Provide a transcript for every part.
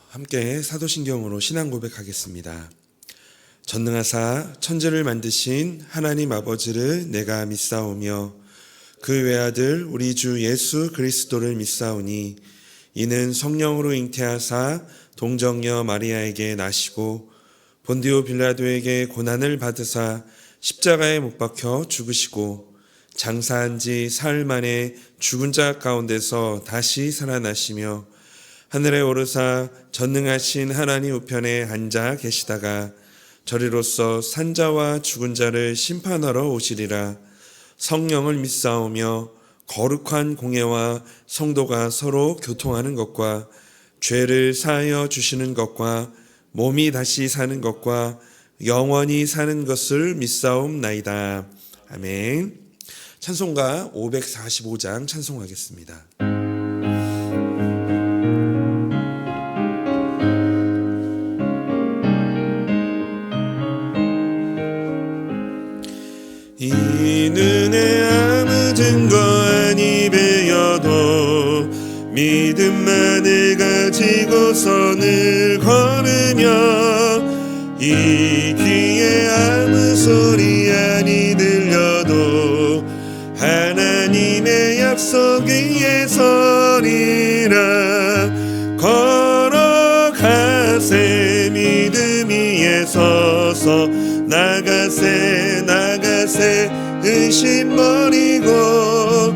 함께 사도신경으로 신앙 고백하겠습니다. 전능하사 천지를 만드신 하나님 아버지를 내가 믿사오며 그 외아들 우리 주 예수 그리스도를 믿사오니 이는 성령으로 잉태하사 동정녀 마리아에게 나시고 본디오 빌라도에게 고난을 받으사 십자가에 못 박혀 죽으시고 장사한 지 사흘 만에 죽은 자 가운데서 다시 살아나시며 하늘에 오르사 전능하신 하나님 우편에 앉아 계시다가 저리로서 산자와 죽은 자를 심판하러 오시리라. 성령을 믿사오며 거룩한 공예와 성도가 서로 교통하는 것과 죄를 사하여 주시는 것과 몸이 다시 사는 것과 영원히 사는 것을 믿사옵나이다. 아멘. 찬송가 545장 찬송하겠습니다. 이 눈에 아무 증거 아니 배여도 믿음만을 가지고 선을 걸으며 이 귀에 아무 소리 아니 들려도 하나님의 약속 위에 서리라. 걸어가세 믿음 위에 서서 나가세 의심 버리고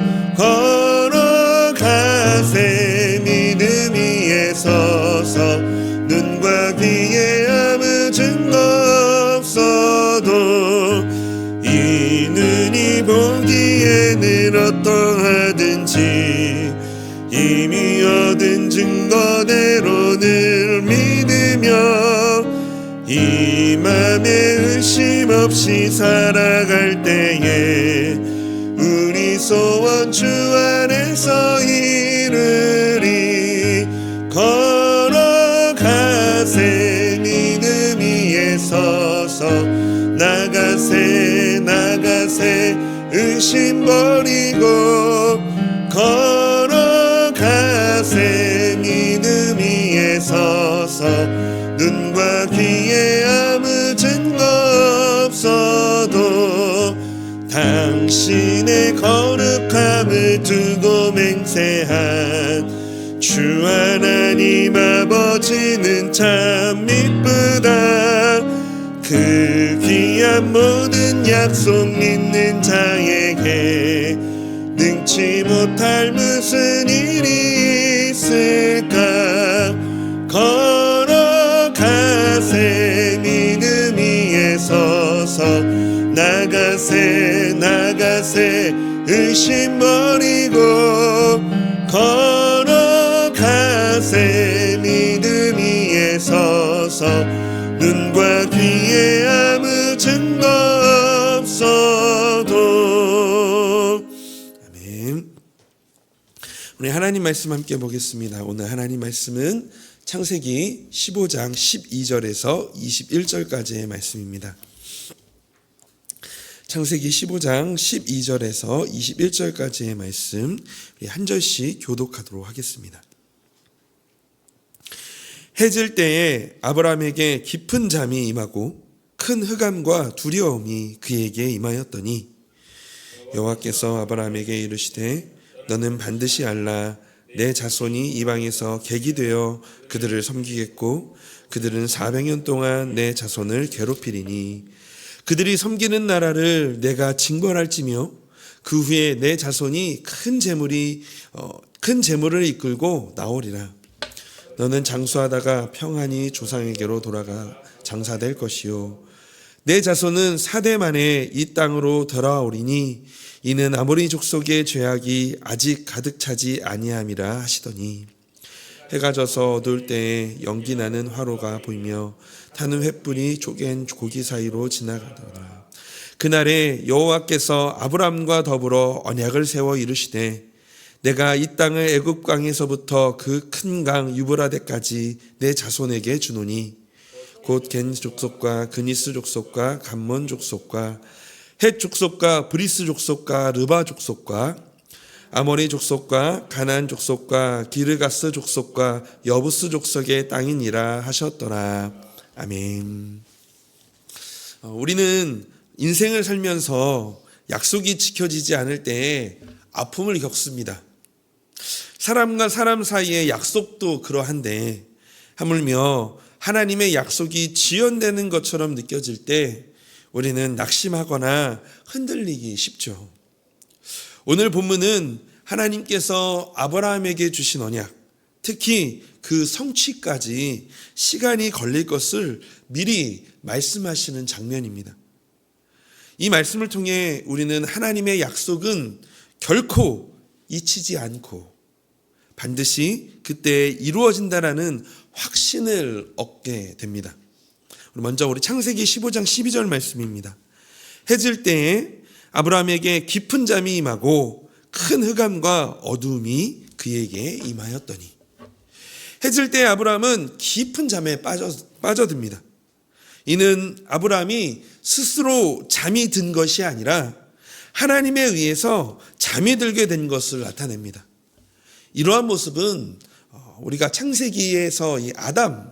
걸어가세 믿음 위에 서서 눈과 귀에 아무 증거 없어도 이 눈이 보기에는 어떠하든지 이미 얻은 증거대로 늘 믿으며 이 맘에 의심 없이 살아갈 때에 우리 소원 주 안에서 이루리. 걸어가세 믿음 위에 서서 나가세 의심 버리고 걸어가세 믿음 위에 서서 눈과 귀에 아무 증거 없어도 당신의 거룩함을 두고 맹세한 주 하나님 아버지는 참 이쁘다. 그 귀한 모든 약속 믿는 자에게 능치 못할 무슨 일이 있을까. 걸어가세 믿음 위에 서서 나가세 의심 버리고 걸어가세 믿음 위에 서서 눈과 귀에 아무 증거 없어도. 아멘. 우리 하나님 말씀 함께 보겠습니다. 오늘 하나님 말씀은 창세기 15장 12절에서 21절까지의 말씀입니다. 창세기 15장 12절에서 21절까지의 말씀 우리 한 절씩 교독하도록 하겠습니다. 해질 때에 아브라함에게 깊은 잠이 임하고 큰 흑암과 두려움이 그에게 임하였더니 여호와께서 아브라함에게 이르시되 너는 반드시 알라. 내 자손이 이방에서 객이 되어 그들을 섬기겠고 그들은 400년 동안 내 자손을 괴롭히리니 그들이 섬기는 나라를 내가 징벌할지며 그 후에 내 자손이 큰 재물을 이끌고 나오리라. 너는 장수하다가 평안히 조상에게로 돌아가 장사될 것이요 내 자손은 4대 만에 이 땅으로 돌아오리니 이는 아모리 족속의 죄악이 아직 가득 차지 아니함이라 하시더니 해가 져서 어두울 때에 연기 나는 화로가 보이며 타는 횃불이 쪼갠 고기 사이로 지나가더라. 그날에 여호와께서 아브람과 더불어 언약을 세워 이르시되 내가 이 땅을 애굽 강에서부터 그 큰 강 유브라데까지 내 자손에게 주노니 곧 겐 족속과 그니스 족속과 감몬 족속과 헷 족속과 브리스 족속과 르바 족속과 아모리 족속과 가나안 족속과 기르가스 족속과 여부스 족속의 땅이니라 하셨더라. 아멘. 우리는 인생을 살면서 약속이 지켜지지 않을 때 아픔을 겪습니다. 사람과 사람 사이의 약속도 그러한데 하물며 하나님의 약속이 지연되는 것처럼 느껴질 때 우리는 낙심하거나 흔들리기 쉽죠. 오늘 본문은 하나님께서 아브라함에게 주신 언약, 특히 그 성취까지 시간이 걸릴 것을 미리 말씀하시는 장면입니다. 이 말씀을 통해 우리는 하나님의 약속은 결코 잊히지 않고 반드시 그때 이루어진다라는 확신을 얻게 됩니다. 먼저 우리 창세기 15장 12절 말씀입니다. 해질 때에 아브라함에게 깊은 잠이 임하고 큰 흑암과 어두움이 그에게 임하였더니, 해질 때 아브라함은 깊은 잠에 빠져듭니다. 이는 아브라함이 스스로 잠이 든 것이 아니라 하나님에 의해서 잠이 들게 된 것을 나타냅니다. 이러한 모습은 우리가 창세기에서 이 아담의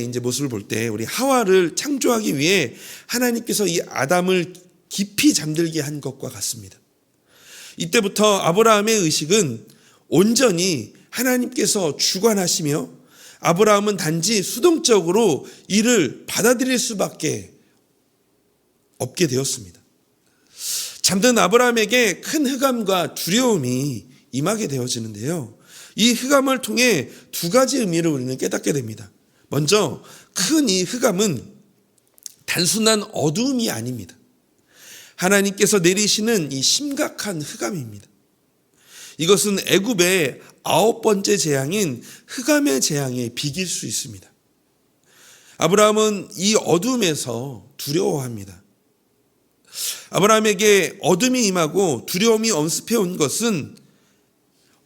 이제 모습을 볼 때 우리 하와를 창조하기 위해 하나님께서 이 아담을 깊이 잠들게 한 것과 같습니다. 이때부터 아브라함의 의식은 온전히 하나님께서 주관하시며 아브라함은 단지 수동적으로 이를 받아들일 수밖에 없게 되었습니다. 잠든 아브라함에게 큰 흑암과 두려움이 임하게 되어지는데요. 이 흑암을 통해 두 가지 의미를 우리는 깨닫게 됩니다. 먼저 큰 이 흑암은 단순한 어두움이 아닙니다. 하나님께서 내리시는 이 심각한 흑암입니다. 이것은 애굽의 9번째 재앙인 흑암의 재앙에 비길 수 있습니다. 아브라함은 이 어둠에서 두려워합니다. 아브라함에게 어둠이 임하고 두려움이 엄습해 온 것은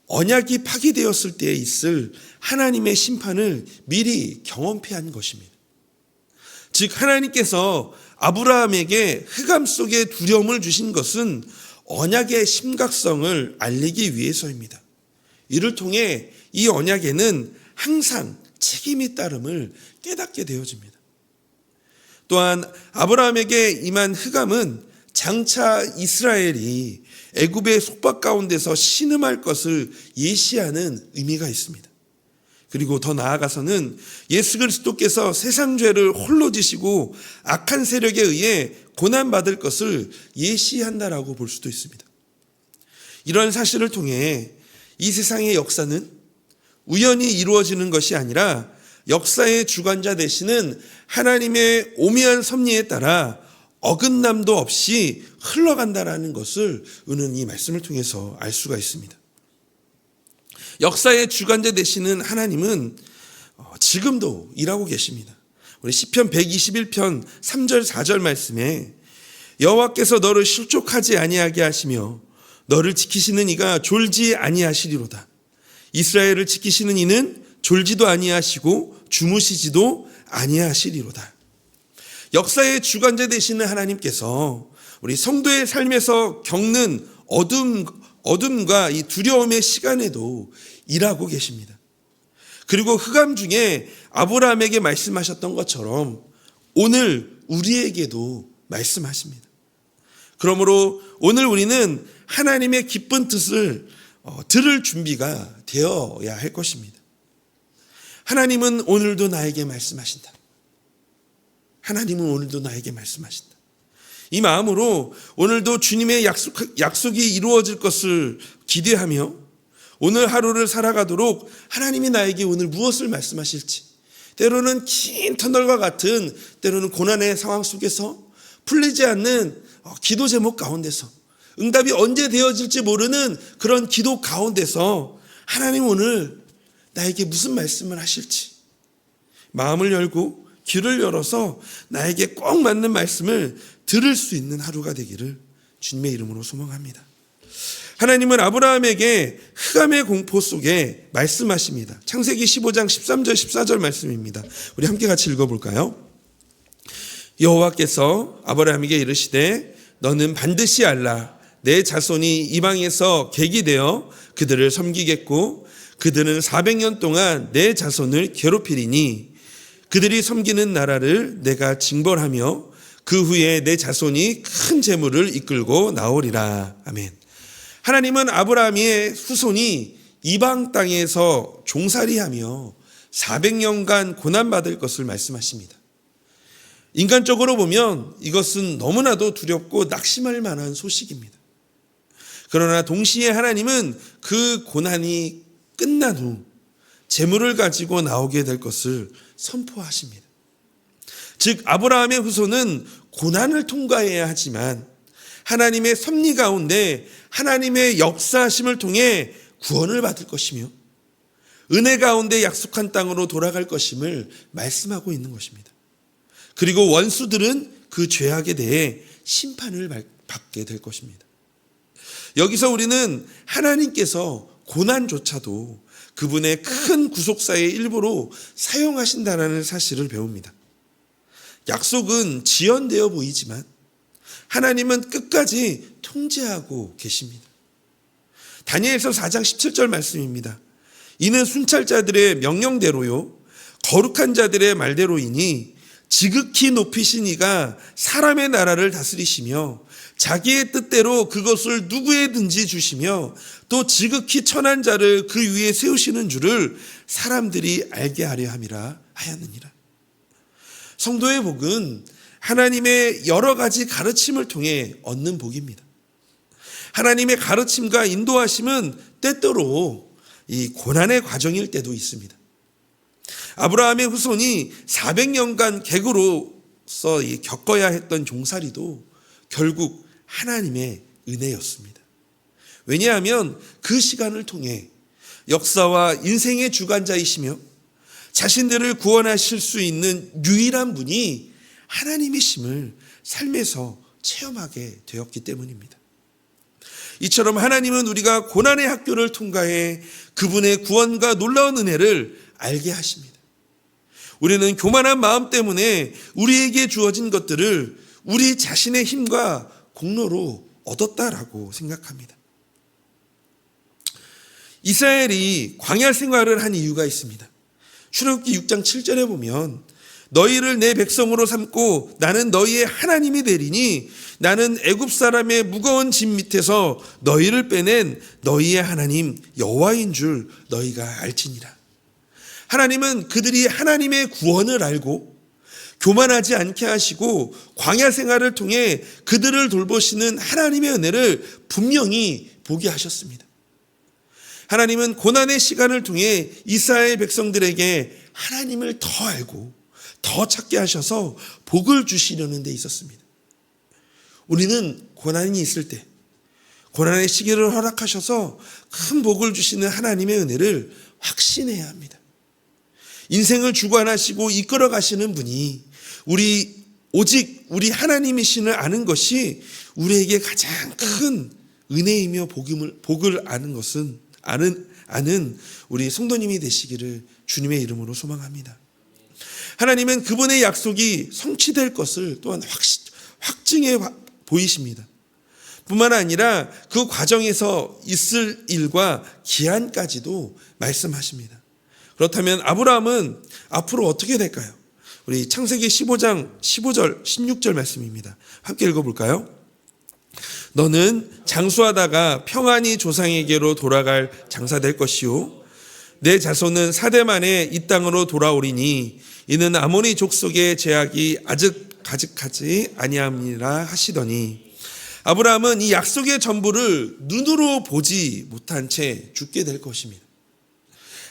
언약이 파기되었을 때에 있을 하나님의 심판을 미리 경험케 한 것입니다. 즉 하나님께서 아브라함에게 흑암 속에 두려움을 주신 것은 언약의 심각성을 알리기 위해서입니다. 이를 통해 이 언약에는 항상 책임이 따름을 깨닫게 되어집니다. 또한 아브라함에게 임한 흑암은 장차 이스라엘이 애굽의 속박 가운데서 신음할 것을 예시하는 의미가 있습니다. 그리고 더 나아가서는 예수 그리스도께서 세상 죄를 홀로 지시고 악한 세력에 의해 고난받을 것을 예시한다라고 볼 수도 있습니다. 이런 사실을 통해 이 세상의 역사는 우연히 이루어지는 것이 아니라 역사의 주관자 되시는 하나님의 오묘한 섭리에 따라 어긋남도 없이 흘러간다라는 것을 우리는 이 말씀을 통해서 알 수가 있습니다. 역사의 주관자 되시는 하나님은 지금도 일하고 계십니다. 우리 시편 121편 3절 4절 말씀에 여호와께서 너를 실족하지 아니하게 하시며 너를 지키시는 이가 졸지 아니하시리로다. 이스라엘을 지키시는 이는 졸지도 아니하시고 주무시지도 아니하시리로다. 역사의 주관자 되시는 하나님께서 우리 성도의 삶에서 겪는 어둠과 이 두려움의 시간에도 일하고 계십니다. 그리고 흑암 중에 아브라함에게 말씀하셨던 것처럼 오늘 우리에게도 말씀하십니다. 그러므로 오늘 우리는 하나님의 기쁜 뜻을 들을 준비가 되어야 할 것입니다. 하나님은 오늘도 나에게 말씀하신다. 하나님은 오늘도 나에게 말씀하신다. 이 마음으로 오늘도 주님의 약속이 이루어질 것을 기대하며 오늘 하루를 살아가도록 하나님이 나에게 오늘 무엇을 말씀하실지, 때로는 긴 터널과 같은 때로는 고난의 상황 속에서 풀리지 않는 기도 제목 가운데서 응답이 언제 되어질지 모르는 그런 기도 가운데서 하나님 오늘 나에게 무슨 말씀을 하실지 마음을 열고 귀를 열어서 나에게 꼭 맞는 말씀을 들을 수 있는 하루가 되기를 주님의 이름으로 소망합니다. 하나님은 아브라함에게 흑암의 공포 속에 말씀하십니다. 창세기 15장 13절 14절 말씀입니다. 우리 함께 같이 읽어볼까요? 여호와께서 아브라함에게 이르시되 너는 반드시 알라. 내 자손이 이방에서 객이 되어 그들을 섬기겠고 그들은 400년 동안 내 자손을 괴롭히리니 그들이 섬기는 나라를 내가 징벌하며 그 후에 내 자손이 큰 재물을 이끌고 나오리라. 아멘. 하나님은 아브라함의 후손이 이방 땅에서 종살이하며 400년간 고난받을 것을 말씀하십니다. 인간적으로 보면 이것은 너무나도 두렵고 낙심할 만한 소식입니다. 그러나 동시에 하나님은 그 고난이 끝난 후 재물을 가지고 나오게 될 것을 선포하십니다. 즉 아브라함의 후손은 고난을 통과해야 하지만 하나님의 섭리 가운데 하나님의 역사하심을 통해 구원을 받을 것이며 은혜 가운데 약속한 땅으로 돌아갈 것임을 말씀하고 있는 것입니다. 그리고 원수들은 그 죄악에 대해 심판을 받게 될 것입니다. 여기서 우리는 하나님께서 고난조차도 그분의 큰 구속사의 일부로 사용하신다는 사실을 배웁니다. 약속은 지연되어 보이지만 하나님은 끝까지 통제하고 계십니다. 다니엘서 4장 17절 말씀입니다. 이는 순찰자들의 명령대로요 거룩한 자들의 말대로이니 지극히 높이신 이가 사람의 나라를 다스리시며 자기의 뜻대로 그것을 누구에든지 주시며 또 지극히 천한 자를 그 위에 세우시는 줄을 사람들이 알게 하려 함이라 하였느니라. 성도의 복은 하나님의 여러 가지 가르침을 통해 얻는 복입니다. 하나님의 가르침과 인도하심은 때때로 이 고난의 과정일 때도 있습니다. 아브라함의 후손이 400년간 객으로서 겪어야 했던 종살이도 결국 하나님의 은혜였습니다. 왜냐하면 그 시간을 통해 역사와 인생의 주관자이시며 자신들을 구원하실 수 있는 유일한 분이 하나님이심을 삶에서 체험하게 되었기 때문입니다. 이처럼 하나님은 우리가 고난의 학교를 통과해 그분의 구원과 놀라운 은혜를 알게 하십니다. 우리는 교만한 마음 때문에 우리에게 주어진 것들을 우리 자신의 힘과 공로로 얻었다라고 생각합니다. 이스라엘이 광야 생활을 한 이유가 있습니다. 출애굽기 6장 7절에 보면 너희를 내 백성으로 삼고 나는 너희의 하나님이 되리니 나는 애굽 사람의 무거운 짐 밑에서 너희를 빼낸 너희의 하나님 여호와인 줄 너희가 알지니라. 하나님은 그들이 하나님의 구원을 알고 교만하지 않게 하시고 광야 생활을 통해 그들을 돌보시는 하나님의 은혜를 분명히 보게 하셨습니다. 하나님은 고난의 시간을 통해 이스라엘 백성들에게 하나님을 더 알고 더 찾게 하셔서 복을 주시려는 데 있었습니다. 우리는 고난이 있을 때 고난의 시기를 허락하셔서 큰 복을 주시는 하나님의 은혜를 확신해야 합니다. 인생을 주관하시고 이끌어 가시는 분이 오직 우리 하나님이신을 아는 것이 우리에게 가장 큰 은혜이며 복을 아는 우리 성도님이 되시기를 주님의 이름으로 소망합니다. 하나님은 그분의 약속이 성취될 것을 또한 확증해 보이십니다. 뿐만 아니라 그 과정에서 있을 일과 기한까지도 말씀하십니다. 그렇다면 아브라함은 앞으로 어떻게 될까요? 우리 창세기 15장 15절 16절 말씀입니다. 함께 읽어볼까요? 너는 장수하다가 평안히 조상에게로 돌아갈 장사될 것이요 내 자손은 4대 만에 이 땅으로 돌아오리니 이는 아모리 족속의 제약이 아직 가득하지 아니함이라 하시더니 아브라함은 이 약속의 전부를 눈으로 보지 못한 채 죽게 될 것입니다.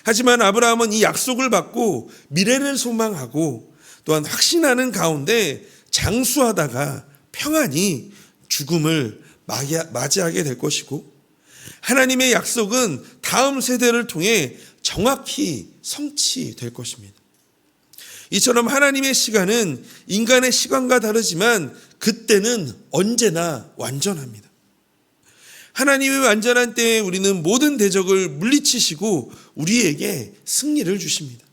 하지만 아브라함은 이 약속을 받고 미래를 소망하고 또한 확신하는 가운데 장수하다가 평안히 죽음을 맞이하게 될 것이고 하나님의 약속은 다음 세대를 통해 정확히 성취될 것입니다. 이처럼 하나님의 시간은 인간의 시간과 다르지만 그때는 언제나 완전합니다. 하나님의 완전한 때에 우리는 모든 대적을 물리치시고 우리에게 승리를 주십니다.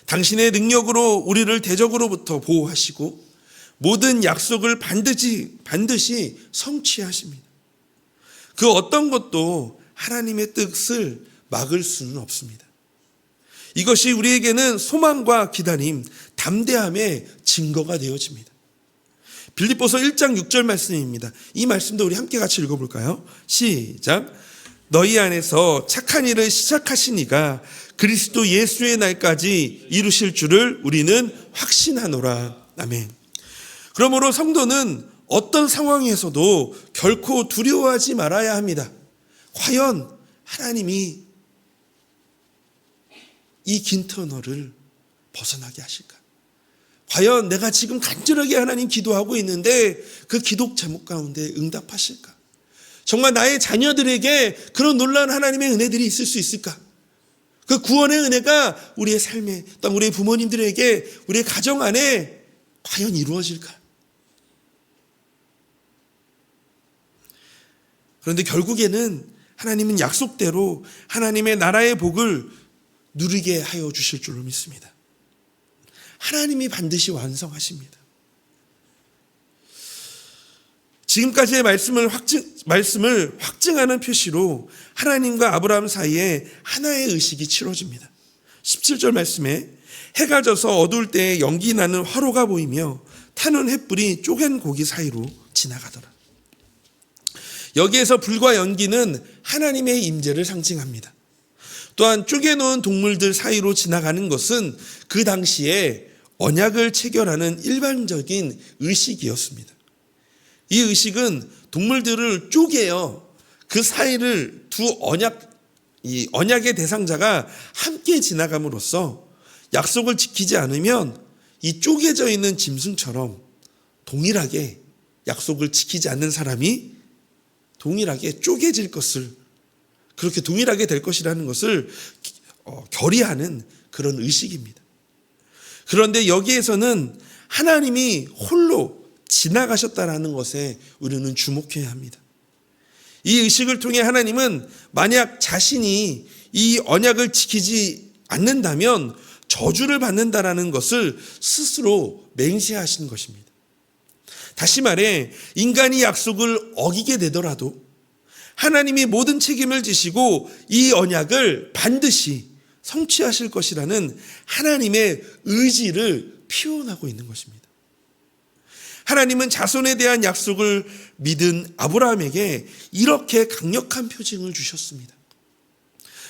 당신의 능력으로 우리를 대적으로부터 보호하시고 모든 약속을 반드시 성취하십니다. 그 어떤 것도 하나님의 뜻을 막을 수는 없습니다. 이것이 우리에게는 소망과 기다림, 담대함의 증거가 되어집니다. 빌립보서 1장 6절 말씀입니다. 이 말씀도 우리 함께 같이 읽어볼까요? 시작. 너희 안에서 착한 일을 시작하신 이가 그리스도 예수의 날까지 이루실 줄을 우리는 확신하노라. 아멘. 그러므로 성도는 어떤 상황에서도 결코 두려워하지 말아야 합니다. 과연 하나님이 이 긴 터널을 벗어나게 하실까? 과연 내가 지금 간절하게 하나님 기도하고 있는데 그 기도 제목 가운데 응답하실까? 정말 나의 자녀들에게 그런 놀라운 하나님의 은혜들이 있을 수 있을까? 그 구원의 은혜가 우리의 삶에, 또 우리의 부모님들에게, 우리의 가정 안에 과연 이루어질까? 그런데 결국에는 하나님은 약속대로 하나님의 나라의 복을 누리게 하여 주실 줄로 믿습니다. 하나님이 반드시 완성하십니다. 지금까지의 말씀을 확증하는 표시로 하나님과 아브라함 사이에 하나의 의식이 치러집니다. 17절 말씀에 해가 져서 어두울 때에 연기 나는 화로가 보이며 타는 횃불이 쪼갠 고기 사이로 지나가더라. 여기에서 불과 연기는 하나님의 임재를 상징합니다. 또한 쪼개놓은 동물들 사이로 지나가는 것은 그 당시에 언약을 체결하는 일반적인 의식이었습니다. 이 의식은 동물들을 쪼개어 그 사이를 이 언약의 대상자가 함께 지나감으로써 약속을 지키지 않으면 이 쪼개져 있는 짐승처럼 동일하게 약속을 지키지 않는 사람이 동일하게 쪼개질 것을, 그렇게 동일하게 될 것이라는 것을 결의하는 그런 의식입니다. 그런데 여기에서는 하나님이 홀로 지나가셨다라는 것에 우리는 주목해야 합니다. 이 의식을 통해 하나님은 만약 자신이 이 언약을 지키지 않는다면 저주를 받는다라는 것을 스스로 맹세하신 것입니다. 다시 말해 인간이 약속을 어기게 되더라도 하나님이 모든 책임을 지시고 이 언약을 반드시 성취하실 것이라는 하나님의 의지를 표현하고 있는 것입니다. 하나님은 자손에 대한 약속을 믿은 아브라함에게 이렇게 강력한 표징을 주셨습니다.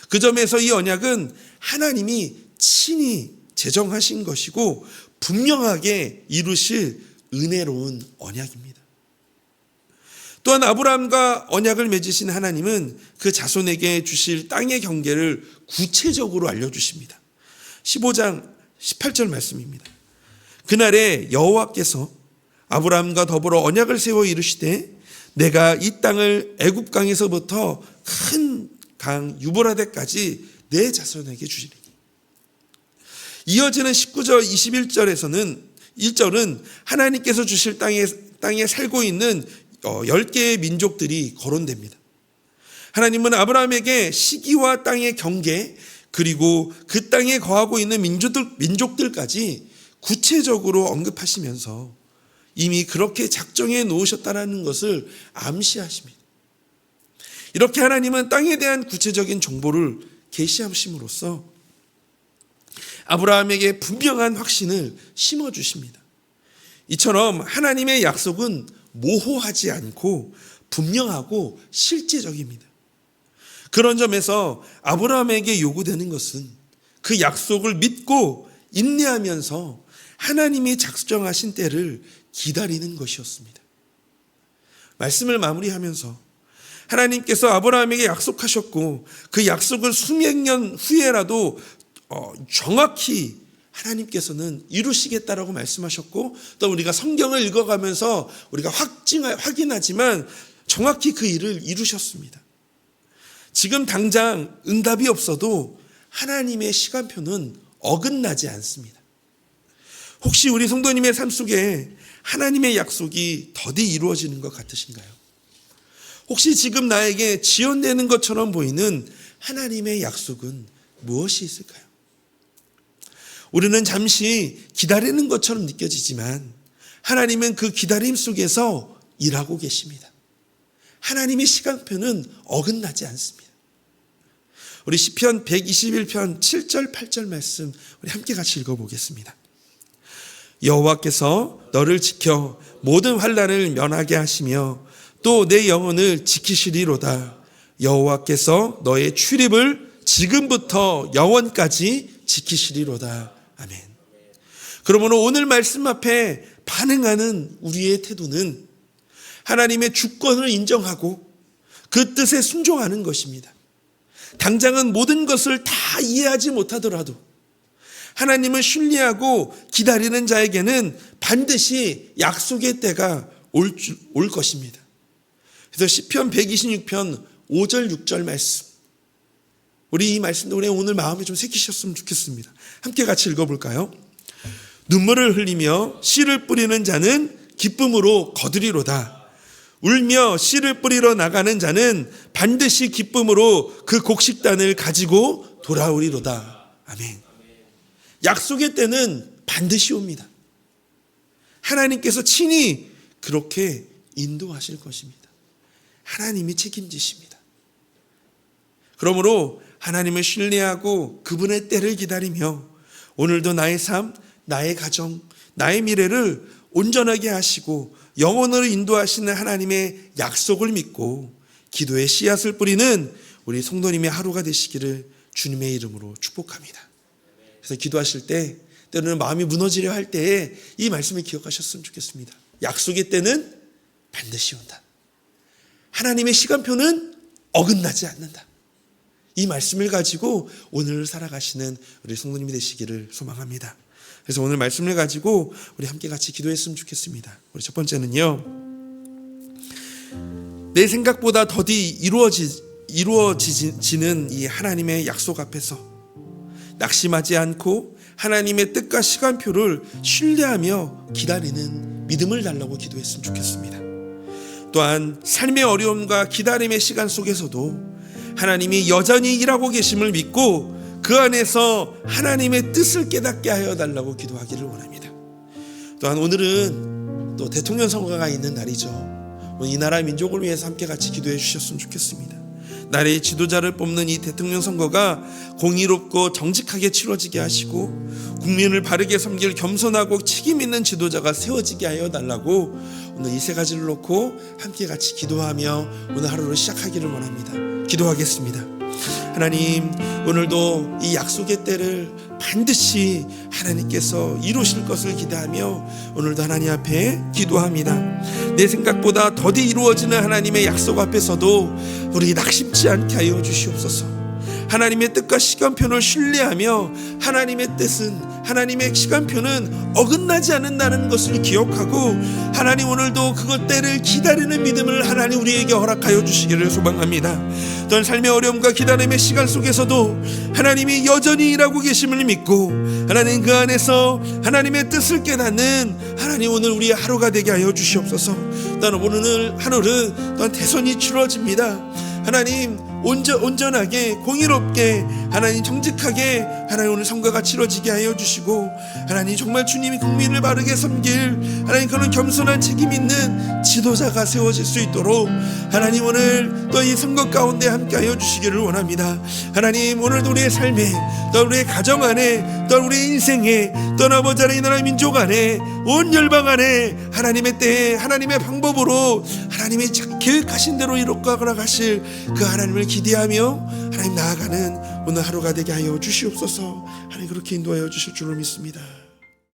그 점에서 이 언약은 하나님이 친히 제정하신 것이고 분명하게 이루실 은혜로운 언약입니다. 또한 아브라함과 언약을 맺으신 하나님은 그 자손에게 주실 땅의 경계를 구체적으로 알려주십니다. 15장 18절 말씀입니다. 그날에 여호와께서 아브라함과 더불어 언약을 세워 이르시되 내가 이 땅을 애굽 강에서부터 큰 강 유브라데까지 내 자손에게 주시리니. 이어지는 19절 1절은 하나님께서 주실 땅에 살고 있는 10개의 민족들이 거론됩니다. 하나님은 아브라함에게 시기와 땅의 경계, 그리고 그 땅에 거하고 있는 민족들까지 구체적으로 언급하시면서 이미 그렇게 작정해 놓으셨다는 것을 암시하십니다. 이렇게 하나님은 땅에 대한 구체적인 정보를 계시하심으로써 아브라함에게 분명한 확신을 심어주십니다. 이처럼 하나님의 약속은 모호하지 않고 분명하고 실제적입니다. 그런 점에서 아브라함에게 요구되는 것은 그 약속을 믿고 인내하면서 하나님이 작정하신 때를 기다리는 것이었습니다. 말씀을 마무리하면서 하나님께서 아브라함에게 약속하셨고 그 약속을 수백 년 후에라도 정확히 하나님께서는 이루시겠다라고 말씀하셨고, 또 우리가 성경을 읽어가면서 우리가 확인하지만 정확히 그 일을 이루셨습니다. 지금 당장 응답이 없어도 하나님의 시간표는 어긋나지 않습니다. 혹시 우리 성도님의 삶 속에 하나님의 약속이 더디 이루어지는 것 같으신가요? 혹시 지금 나에게 지연되는 것처럼 보이는 하나님의 약속은 무엇이 있을까요? 우리는 잠시 기다리는 것처럼 느껴지지만 하나님은 그 기다림 속에서 일하고 계십니다. 하나님의 시간표는 어긋나지 않습니다. 우리 시편 121편 7절 8절 말씀 우리 함께 같이 읽어보겠습니다. 여호와께서 너를 지켜 모든 환난을 면하게 하시며 또 내 영혼을 지키시리로다. 여호와께서 너의 출입을 지금부터 영원까지 지키시리로다. 아멘. 그러므로 오늘 말씀 앞에 반응하는 우리의 태도는 하나님의 주권을 인정하고 그 뜻에 순종하는 것입니다. 당장은 모든 것을 다 이해하지 못하더라도 하나님을 신뢰하고 기다리는 자에게는 반드시 약속의 때가 올 것입니다. 그래서 시편 126편 5절 6절 말씀, 우리 이 말씀도 우리 오늘 마음에 좀 새기셨으면 좋겠습니다. 함께 같이 읽어볼까요? 눈물을 흘리며 씨를 뿌리는 자는 기쁨으로 거두리로다. 울며 씨를 뿌리러 나가는 자는 반드시 기쁨으로 그 곡식단을 가지고 돌아오리로다. 아멘. 약속의 때는 반드시 옵니다. 하나님께서 친히 그렇게 인도하실 것입니다. 하나님이 책임지십니다. 그러므로 하나님을 신뢰하고 그분의 때를 기다리며 오늘도 나의 삶, 나의 가정, 나의 미래를 온전하게 하시고 영원으로 인도하시는 하나님의 약속을 믿고 기도의 씨앗을 뿌리는 우리 성도님의 하루가 되시기를 주님의 이름으로 축복합니다. 그래서 기도하실 때 때로는 마음이 무너지려 할 때에 이 말씀을 기억하셨으면 좋겠습니다. 약속의 때는 반드시 온다. 하나님의 시간표는 어긋나지 않는다. 이 말씀을 가지고 오늘을 살아가시는 우리 성도님이 되시기를 소망합니다. 그래서 오늘 말씀을 가지고 우리 함께 같이 기도했으면 좋겠습니다. 우리 첫 번째는요, 내 생각보다 더디 이루어지는 이 하나님의 약속 앞에서 낙심하지 않고 하나님의 뜻과 시간표를 신뢰하며 기다리는 믿음을 달라고 기도했으면 좋겠습니다. 또한 삶의 어려움과 기다림의 시간 속에서도 하나님이 여전히 일하고 계심을 믿고 그 안에서 하나님의 뜻을 깨닫게 하여 달라고 기도하기를 원합니다. 또한 오늘은 또 대통령 선거가 있는 날이죠. 이 나라 민족을 위해서 함께 같이 기도해 주셨으면 좋겠습니다. 나라의 지도자를 뽑는 이 대통령 선거가 공의롭고 정직하게 치러지게 하시고 국민을 바르게 섬길 겸손하고 책임 있는 지도자가 세워지게 하여 달라고 오늘 이 세 가지를 놓고 함께 같이 기도하며 오늘 하루를 시작하기를 원합니다. 기도하겠습니다. 하나님, 오늘도 이 약속의 때를 반드시 하나님께서 이루실 것을 기대하며 오늘도 하나님 앞에 기도합니다. 내 생각보다 더디 이루어지는 하나님의 약속 앞에서도 우리 낙심치 않게 하여 주시옵소서. 하나님의 뜻과 시간표를 신뢰하며 하나님의 뜻은, 하나님의 시간표는 어긋나지 않는다는 것을 기억하고 하나님 오늘도 그것 때를 기다리는 믿음을 하나님 우리에게 허락하여 주시기를 소망합니다. 또한 삶의 어려움과 기다림의 시간 속에서도 하나님이 여전히 일하고 계심을 믿고 하나님 그 안에서 하나님의 뜻을 깨닫는 하나님 오늘 우리의 하루가 되게 하여 주시옵소서. 또한 오늘 하루는 또한 대선이 치러집니다. 하나님 온전하게 공의롭게 하나님 정직하게 하나님 오늘 선거가 치러지게 하여 주시고 하나님 정말 주님이 국민을 바르게 섬길 하나님 그런 겸손한 책임 있는 지도자가 세워질 수 있도록 하나님 오늘 또 이 선거 가운데 함께 하여 주시기를 원합니다. 하나님 오늘도 우리의 삶에 또 우리의 가정 안에 또 우리의 인생에 떠나보자 이 나라 민족 안에 온 열방 안에 하나님의 때에 하나님의 방법으로 하나님의 계획하신 대로 이룩하거나 가실 그 하나님을 기대하며 하나님 나아가는 오늘 하루가 되게 하여 주시옵소서. 하나님 그렇게 인도하여 주실 줄로 믿습니다.